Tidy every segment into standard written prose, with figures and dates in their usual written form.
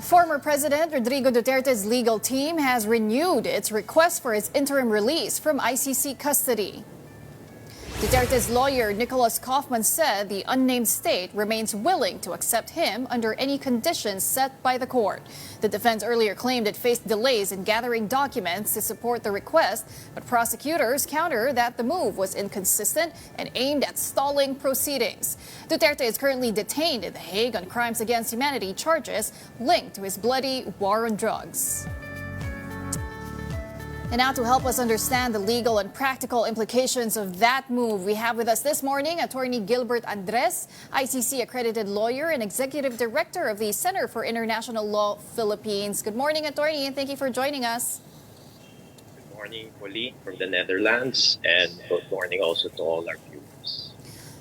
Former President Rodrigo Duterte's legal team has renewed its request for his interim release from ICC custody. Duterte's lawyer Nicholas Kaufman said the unnamed state remains willing to accept him under any conditions set by the court. The defense earlier claimed it faced delays in gathering documents to support the request, but prosecutors counter that the move was inconsistent and aimed at stalling proceedings. Duterte is currently detained in The Hague on crimes against humanity charges linked to his bloody war on drugs. And now to help us understand the legal and practical implications of that move, we have with us this morning Attorney Gilbert Andres, ICC accredited lawyer and executive director of the Center for International Law Philippines. Good morning, Attorney, and thank you for joining us. Good morning, Polly, from the Netherlands, and good morning also to all our viewers.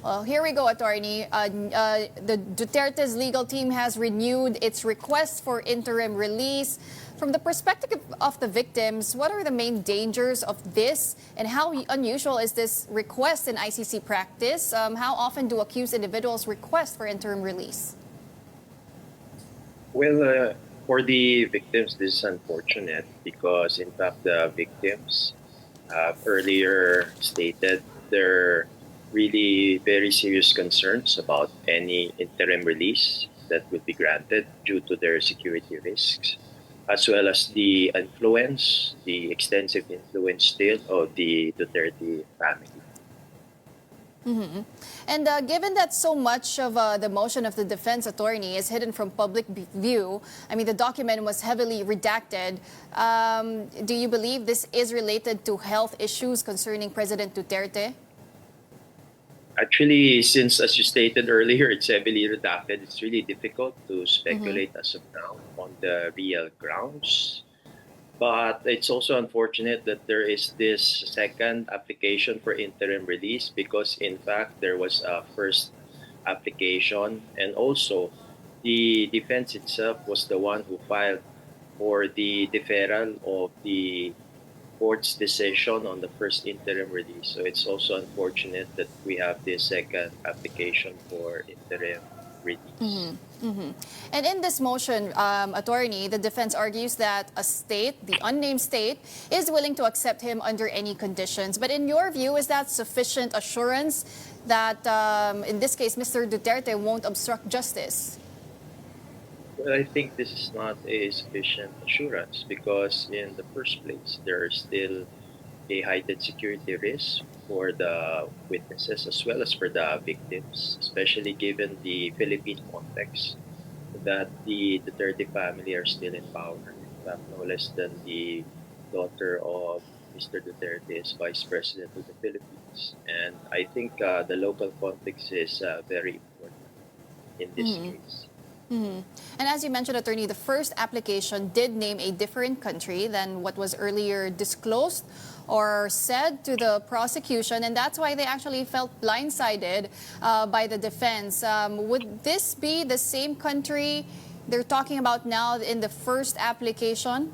Well, here we go, Attorney. The Duterte's legal team has renewed its request for interim release. From the perspective of the victims, what are the main dangers of this, and how unusual is this request in ICC practice? How often do accused individuals request for interim release? Well, for the victims, this is unfortunate because, in fact, the victims earlier stated their really very serious concerns about any interim release that would be granted due to their security risks, as well as the influence, the extensive influence still of the Duterte family. Mm-hmm. And given that so much of the motion of the defense attorney is hidden from public view, I mean, the document was heavily redacted. Do you believe this is related to health issues concerning President Duterte? Actually, since, as you stated earlier, it's heavily redacted, it's really difficult to speculate as of now on the real grounds. But it's also unfortunate that there is this second application for interim release because, in fact, there was a first application, and also the defense itself was the one who filed for the deferral of the court's decision on the first interim release. So it's also unfortunate that we have this second application for interim release. Mm-hmm. Mm-hmm. And in this motion, attorney, the defense argues that a state, the unnamed state, is willing to accept him under any conditions. But in your view, is that sufficient assurance that, in this case, Mr. Duterte won't obstruct justice? Well, I think this is not a sufficient assurance because in the first place, there is still a heightened security risk for the witnesses as well as for the victims, especially given the Philippine context that the Duterte family are still in power. In fact, no less than the daughter of Mr. Duterte is Vice President of the Philippines. And I think the local context is very important in this case. Mm-hmm. And as you mentioned, attorney, the first application did name a different country than what was earlier disclosed or said to the prosecution, and that's why they actually felt blindsided by the defense. Would this be the same country they're talking about now in the first application?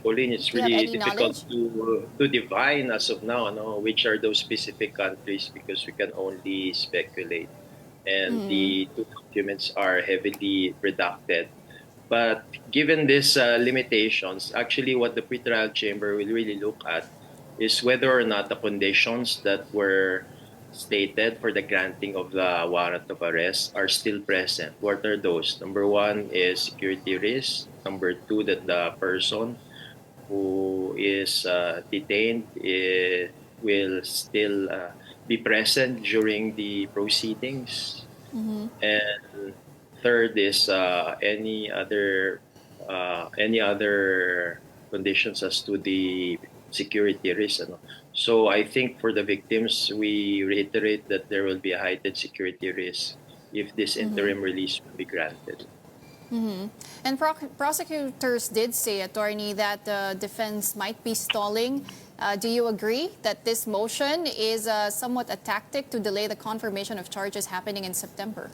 Pauline, it's really difficult to divine as of now, which are those specific countries because we can only speculate. And the two documents are heavily redacted. But given these limitations, actually what the pretrial chamber will really look at is whether or not the conditions that were stated for the granting of the warrant of arrest are still present. What are those? Number one is security risk. Number two, that the person who is detained will still be present during the proceedings. And third is any other conditions as to the security risk. So I think for the victims, we reiterate that there will be a heightened security risk if this interim release will be granted. And prosecutors did say, attorney, that the defense might be stalling. Do you agree that this motion is somewhat a tactic to delay the confirmation of charges happening in September?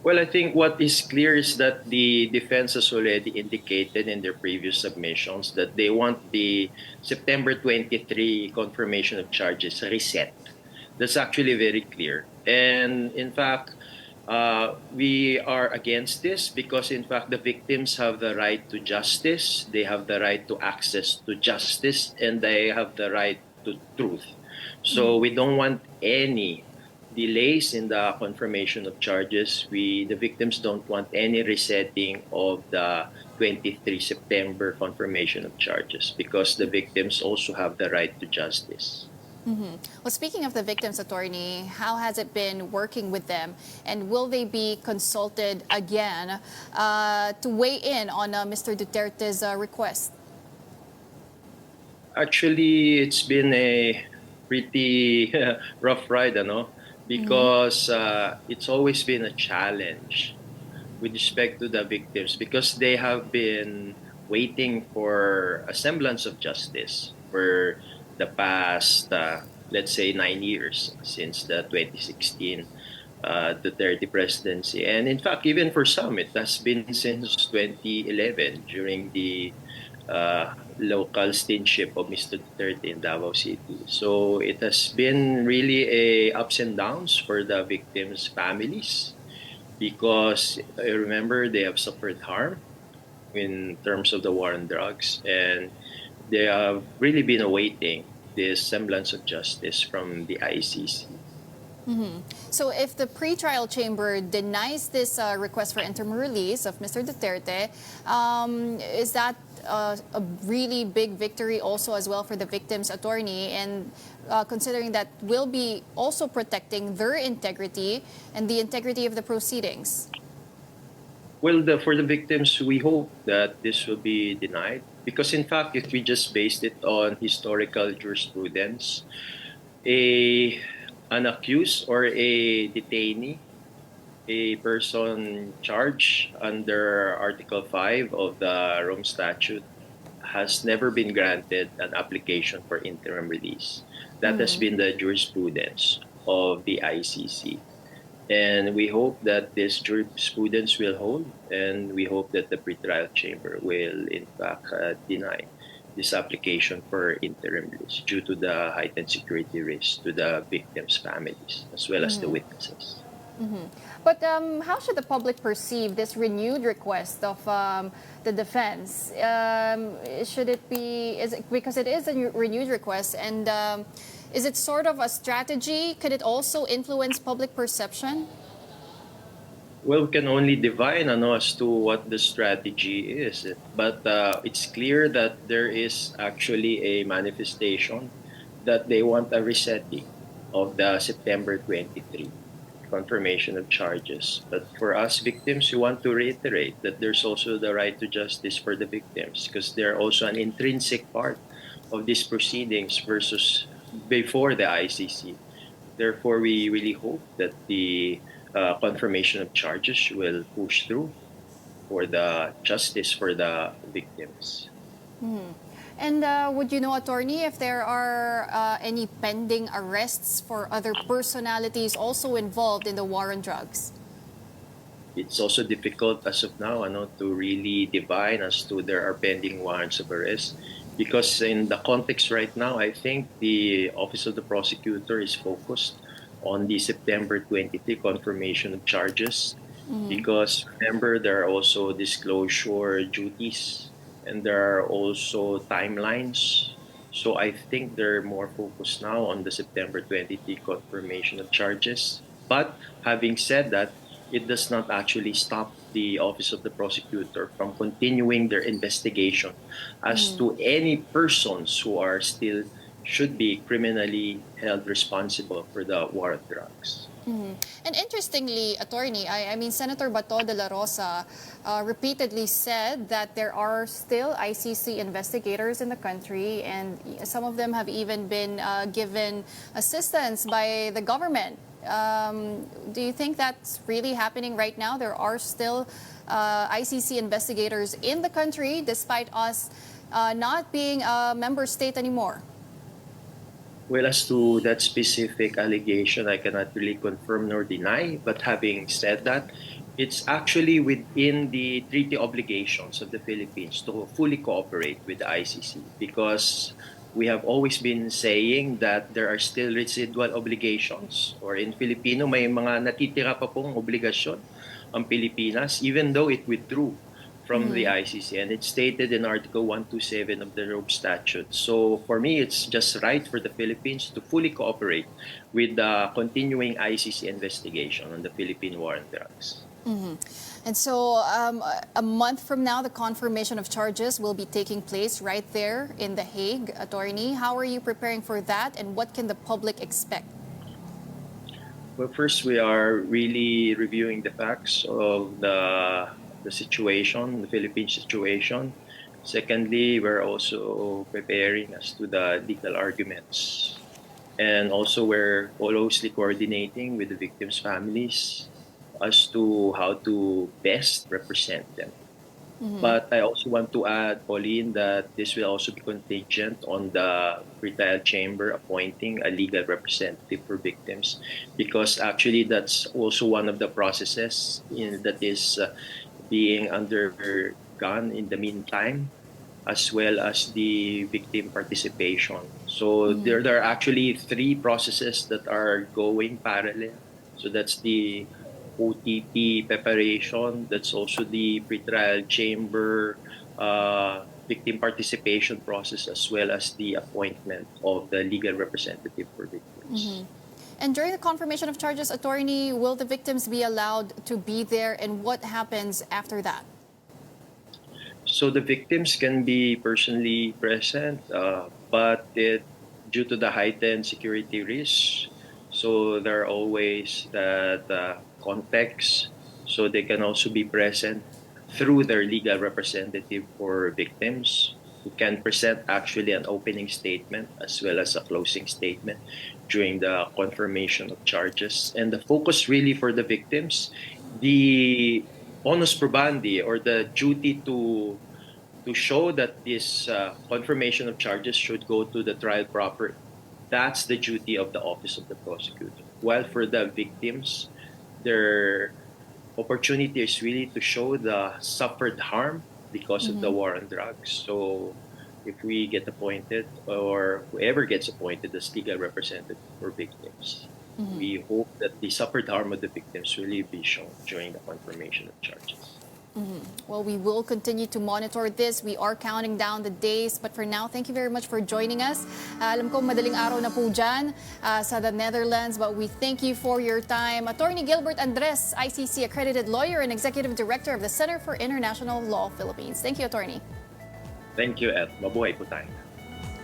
Well, I think what is clear is that the defense has already indicated in their previous submissions that they want the September 23 confirmation of charges reset. That's actually very clear. And in fact, We are against this because, in fact, the victims have the right to justice, they have the right to access to justice, and they have the right to truth. So we don't want any delays in the confirmation of charges. The victims don't want any resetting of the 23 September confirmation of charges because the victims also have the right to justice. Well, speaking of the victims, attorney, how has it been working with them? And will they be consulted again to weigh in on Mr. Duterte's request? Actually, it's been a pretty rough ride, because it's always been a challenge with respect to the victims because they have been waiting for a semblance of justice for the past, let's say, 9 years since the 2016 Duterte presidency. And in fact, even for some, it has been since 2011 during the local stintship of Mr. Duterte in Davao City. So it has been really a ups and downs for the victims' families because I remember they have suffered harm in terms of the war on drugs, and they have really been awaiting this semblance of justice from the ICC. So if the pretrial chamber denies this request for interim release of Mr. Duterte, is that a really big victory also as well for the victim's attorney, and considering that will be also protecting their integrity and the integrity of the proceedings? Well, for the victims, we hope that this will be denied because, in fact, if we just based it on historical jurisprudence, a an accused or a detainee, a person charged under Article 5 of the Rome Statute, has never been granted an application for interim release. That has been the jurisprudence of the ICC. And we hope that this jurisprudence will hold, and we hope that the pretrial chamber will, in fact, deny this application for interim release due to the heightened security risk to the victims' families as well as the witnesses. But how should the public perceive this renewed request of the defense? Should it be, because it is a renewed request, and is it sort of a strategy? Could it also influence public perception? Well, we can only divine as to what the strategy is, but it's clear that there is actually a manifestation that they want a resetting of the September 23 confirmation of charges. But for us victims, we want to reiterate that there's also the right to justice for the victims because they're also an intrinsic part of these proceedings versus before the ICC. Therefore, we really hope that the confirmation of charges will push through for the justice for the victims. And would you know, attorney, if there are any pending arrests for other personalities also involved in the war on drugs? It's also difficult as of now to really divine as to there are pending warrants of arrest because in the context right now, I think the Office of the Prosecutor is focused on the September 23 confirmation of charges because remember there are also disclosure duties and there are also timelines. So I think they're more focused now on the September 23 confirmation of charges. But having said that, it does not actually stop the Office of the Prosecutor from continuing their investigation as to any persons who are still should be criminally held responsible for the war on drugs. And interestingly, attorney, I mean, Senator Bato de la Rosa repeatedly said that there are still ICC investigators in the country, and some of them have even been given assistance by the government. Do you think that's really happening right now? There are still ICC investigators in the country despite us not being a member state anymore? Well, as to that specific allegation, I cannot really confirm nor deny. But having said that, it's actually within the treaty obligations of the Philippines to fully cooperate with the ICC because we have always been saying that there are still residual obligations, or in Filipino may mga natitira pa pong obligasyon ang Pilipinas even though it withdrew from the ICC, and it's stated in Article 127 of the Rome Statute. So for me, it's just right for the Philippines to fully cooperate with the continuing ICC investigation on the Philippine war on drugs. And so a month from now, the confirmation of charges will be taking place right there in The Hague. Attorney, how are you preparing for that, and what can the public expect? Well, first, we are really reviewing the facts of the situation, the Philippine situation. Secondly, we're also preparing as to the legal arguments. And also, we're closely coordinating with the victims' families as to how to best represent them. But I also want to add, Pauline, that this will also be contingent on the pretrial chamber appointing a legal representative for victims, because actually that's also one of the processes that is being undergone in the meantime, as well as the victim participation. So there are actually three processes that are going parallel. So that's the OTP preparation, that's also the pretrial chamber victim participation process, as well as the appointment of the legal representative for victims. And during the confirmation of charges, attorney, will the victims be allowed to be there, and what happens after that? So the victims can be personally present, but due to the heightened security risks, so there are always that context, so they can also be present through their legal representative for victims, who can present actually an opening statement as well as a closing statement during the confirmation of charges. And the focus really for the victims, the onus probandi, or the duty to show that this confirmation of charges should go to the trial proper, that's the duty of the Office of the Prosecutor. While for the victims, their opportunity is really to show the suffered harm because of the war on drugs. So if we get appointed, or whoever gets appointed as legal representative for victims, we hope that the suffered harm of the victims will really be shown during the confirmation of charges. Well, we will continue to monitor this. We are counting down the days. But for now, thank you very much for joining us. Alam ko madaling araw na po dyan sa the Netherlands, but we thank you for your time. Attorney Gilbert Andres, ICC accredited lawyer and executive director of the Center for International Law Philippines. Thank you, attorney. Thank you, Ed. Mabuhay po tayo.